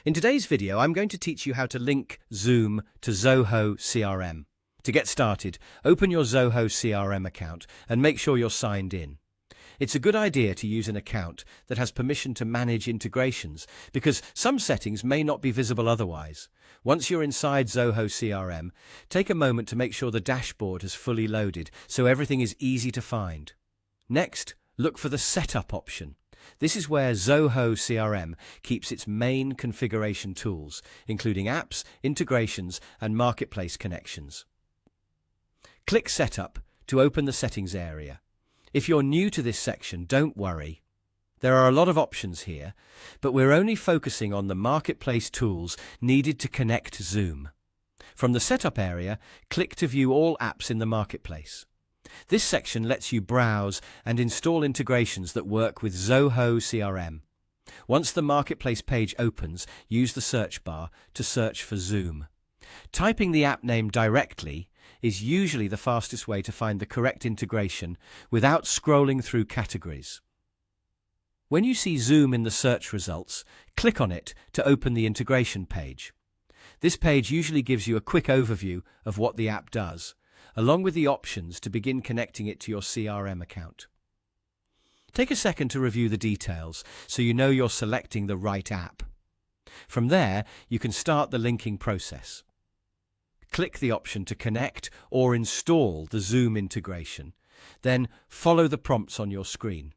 In today's video, I'm going to teach you how to link Zoom to Zoho CRM. To get started, open your Zoho CRM account and make sure you're signed in. It's a good idea to use an account that has permission to manage integrations because some settings may not be visible otherwise. Once you're inside Zoho CRM, take a moment to make sure the dashboard has fully loaded so everything is easy to find. Next, look for the Setup option. This is where Zoho CRM keeps its main configuration tools, including apps, integrations, and marketplace connections. Click Setup to open the settings area. If you're new to this section, don't worry. There are a lot of options here, but we're only focusing on the marketplace tools needed to connect Zoom. From the Setup area, click to view all apps in the marketplace. This section lets you browse and install integrations that work with Zoho CRM. Once the marketplace page opens, use the search bar to search for Zoom. Typing the app name directly is usually the fastest way to find the correct integration without scrolling through categories. When you see Zoom in the search results, click on it to open the integration page. This page usually gives you a quick overview of what the app does, along with the options to begin connecting it to your CRM account. Take a second to review the details so you know you're selecting the right app. From there, you can start the linking process. Click the option to connect or install the Zoom integration, then follow the prompts on your screen.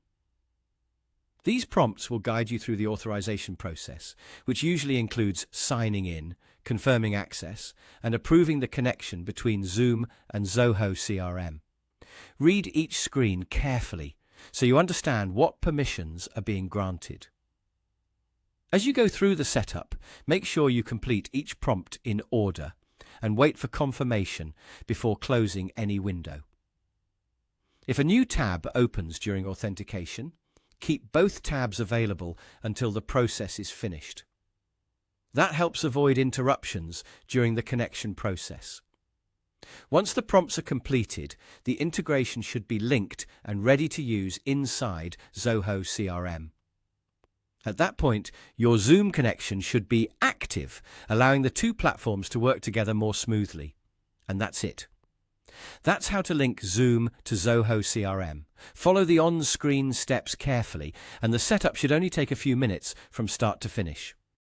These prompts will guide you through the authorization process, which usually includes signing in, confirming access, and approving the connection between Zoom and Zoho CRM. Read each screen carefully so you understand what permissions are being granted. As you go through the setup, make sure you complete each prompt in order and wait for confirmation before closing any window. If a new tab opens during authentication, keep both tabs available until the process is finished. That helps avoid interruptions during the connection process. Once the prompts are completed, the integration should be linked and ready to use inside Zoho CRM. At that point, your Zoom connection should be active, allowing the two platforms to work together more smoothly. And that's it. That's how to link Zoom to Zoho CRM. Follow the on-screen steps carefully, and the setup should only take a few minutes from start to finish.